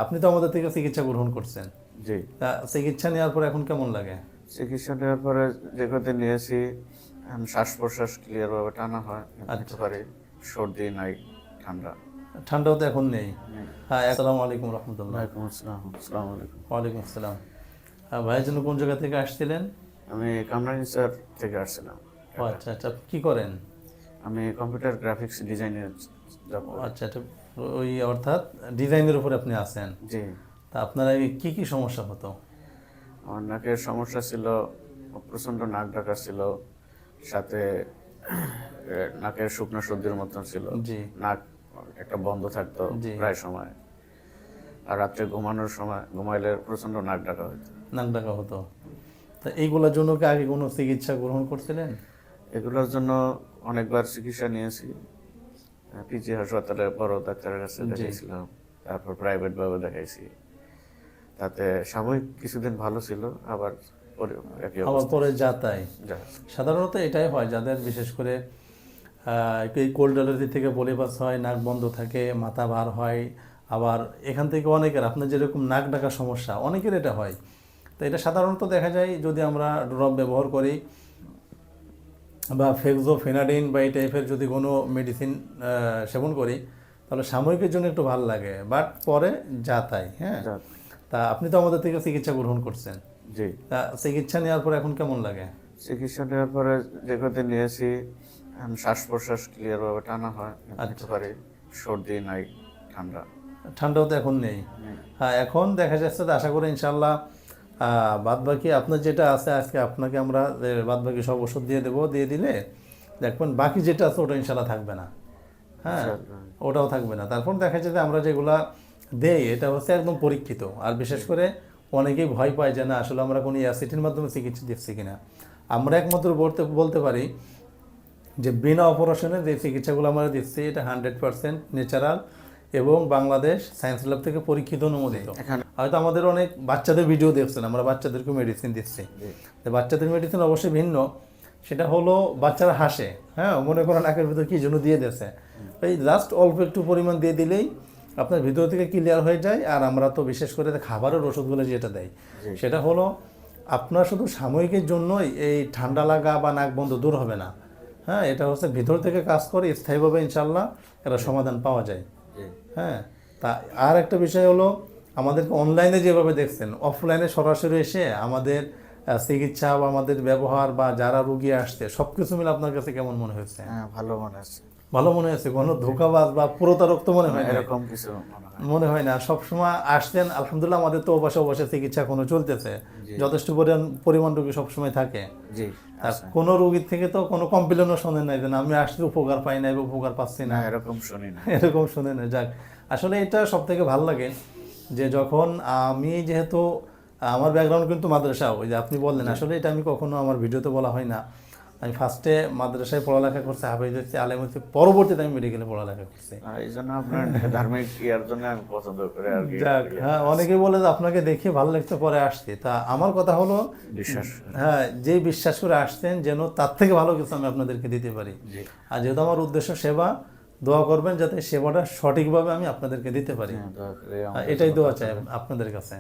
আপনি তো আমাদের থেকে চিকিৎসা গ্রহণ করছেন। জি। চিকিৎসা নেওয়ার পর এখন কেমন লাগে? চিকিৎসা নেওয়ার পরে যে কদিন নিয়েছি শ্বাস প্রশ্বাস ক্লিয়ার ভাবে টানা হয়, নিতে পারি। সর্দি নাই, ঠান্ডা। ঠান্ডাও তো এখন নেই। নেই। হ্যাঁ, আসসালামু আলাইকুম রহমতুল্লাহ। ওয়ালাইকুম আসসালাম। আসসালামু আলাইকুম। ওয়ালাইকুম আসসালাম। ভাইয়ের জন্য কোন জায়গা থেকে আসছিলেন? আমি কামরাঙ্গীরচর থেকে আসছিলাম। ও আচ্ছা আচ্ছা, কি করেন? আমি কম্পিউটার গ্রাফিক্স ডিজাইনের জব করি। আচ্ছা, এটা ওই অর্থাৎ ডিজাইনের উপরে আপনি আছেন। জি। তা আপনার আগে কি কি সমস্যা হতো? আমার নাকের সমস্যা ছিল, প্রচণ্ড নাক ডাকা ছিল, সাথে নাকের শুকনো সর্দির মতন ছিল। জি নাক একটা বন্ধ থাকতো জি। প্রায় সময়। আর রাত্রে ঘুমানোর সময় ঘুমাইলে প্রচণ্ড নাক ডাকা হতো। নাক ডাকা হতো। তা এইগুলোর জন্য কি আগে কোনো চিকিৎসা গ্রহণ করছিলেন? এগুলোর জন্য অনেকবার চিকিৎসা নিয়েছি। পিজি হাসপাতালে বড় ডাক্তারের কাছে দেখাইছিলাম, তারপর প্রাইভেট ভাবে দেখাইছি। তাতে সাময়িক কিছুদিন ভালো ছিল, আবার একই আবার অবস্থা। পরে যা তাই। সাধারণত এটাই হয় যাদের বিশেষ করে এই কোল্ড অ্যালার্জি থেকে বলি পাস হয়, নাক বন্ধ থাকে, মাথা ভার হয়। আবার এখান থেকে অনেকের আপনার যেরকম নাক ডাকা সমস্যা অনেকের এটা হয়। তো এটা সাধারণত দেখা যায় যদি আমরা ড্রপ ব্যবহার করি বা ফেক্সোফেনাডিন বা এই টাইপের যদি কোনো মেডিসিন সেবন করি তাহলে সাময়িকের জন্য একটু ভালো লাগে, বাট পরে যা তাই। হ্যাঁ, তা আপনি তো আমাদের থেকে চিকিৎসা গ্রহণ করছেন। জি। তা চিকিৎসা নেওয়ার পর এখন কেমন লাগে? চিকিৎসা নেওয়ার পরে যে কদিন নিয়েছি শ্বাস প্রশ্বাস ক্লিয়ার ভাবে টানা হয়, নিতে পারি। সর্দি নাই, ঠান্ডা। ঠান্ডাও তো এখন নেই। হ্যাঁ, এখন দেখা যাচ্ছে তো, আশা করি ইনশাল্লাহ বাদ বাকি আপনার যেটা আছে আজকে আপনাকে আমরা বাদ বাকি সব ওষুধ দিয়ে দেবো, দিয়ে দিলে দেখবেন বাকি যেটা আছে ওটা ইনশাল্লাহ থাকবে না। হ্যাঁ, ওটাও থাকবে না। তারপর দেখা যায় যে আমরা যেগুলা দেই এটা হচ্ছে একদম পরীক্ষিত। আর বিশেষ করে অনেকেই ভয় পায় যে না আসলে আমরা কোনো অ্যাসিডের মাধ্যমে চিকিৎসা দিচ্ছি কিনা। আমরা একমাত্র বলতে পারি যে বিনা অপারেশনে যে চিকিৎসাগুলো আমরা দিচ্ছি এটা 100% ন্যাচারাল এবং বাংলাদেশ সায়েন্স ল্যাব থেকে পরীক্ষিত অনুমোদিত। হয়তো আমাদের অনেক বাচ্চাদের ভিডিও দেখছেন, আমরা বাচ্চাদেরকে মেডিসিন দিচ্ছি। বাচ্চাদের মেডিসিন অবশ্যই ভিন্ন, সেটা হলো বাচ্চারা হাসে, হ্যাঁ, মনে করেন নাকের ভিতরে কি জন্য দিয়ে দিয়েছে, এই জাস্ট অল্প একটু পরিমাণ দিয়ে দিলেই আপনার ভিতর থেকে ক্লিয়ার হয়ে যায়। আর আমরা তো বিশেষ করে খাবারের ওষুধগুলো যেটা দেয় সেটা হলো আপনার শুধু সাময়িকের জন্যই এই ঠান্ডা লাগা বা নাক বন্ধ দূর হবে না। হ্যাঁ, এটা হচ্ছে ভিতর থেকে কাজ করে, স্থায়ীভাবে ইনশাল্লাহ এটা সমাধান পাওয়া যায়। হ্যাঁ, তা আর একটা বিষয় হলো আমাদেরকে অনলাইনে যেভাবে দেখছেন, অফলাইনে সরাসরি এসে আমাদের চিকিৎসা বা আমাদের ব্যবহার বা যারা রুগী আসছে সব কিছু মিলে আপনার কাছে কেমন মনে হয়েছে? হ্যাঁ, ভালো মনে হচ্ছে। ভালো মনে হয়েছে? কোনো ধোঁকাবাজ বা প্রতারক তো মনে হয় না? এরকম কিছু মনে হয় না। সবসময় আসছেন আলহামদুলিল্লাহ, আমাদের তো অবশ্য চিকিৎসা কোনো চলতেছে, যথেষ্ট পরিমাণ রোগী সবসময় থাকে। জি। আর কোনো রোগীর থেকে তো কোনো কমপ্লেনও শোনেন নাই যে আমি আসলে উপকার পাই না বা উপকার পাচ্ছি না, এরকম শুনি না। এরকম শুনে না। যাক, আসলে এটা সব থেকে ভালো লাগে যে যখন আমি যেহেতু আমার ব্যাকগ্রাউন্ড কিন্তু মাদ্রাসা, ওই যে আপনি বললেন, আসলে এটা আমি কখনো আমার ভিডিওতে বলা হয় না। আমি ফার্স্টে মাদ্রাসায় পড়ালেখা করছি, হাফেজ হচ্ছে, আলেম হচ্ছে, পরবর্তীতে আমি মেডিকেলে পড়ালেখা করছি। এই জন্য আপনার ধার্মিক ইয়ার জন্য আমি পছন্দ করি আর কি। যাক, হ্যাঁ, অনেকে বলে যে আপনাকে দেখে ভালো লাগছে পরে আসছি। তা আমার কথা হলো বিশ্বাস, হ্যাঁ, যে বিশ্বাস করে আসছেন যেন তার থেকে ভালো কিছু আমি আপনাদেরকে দিতে পারি। আর যেহেতু আমার উদ্দেশ্য সেবা, দোয়া করবেন যাতে সেবাটা সঠিকভাবে আমি আপনাদেরকে দিতে পারি। এটাই দোয়া চাই আপনাদের কাছে।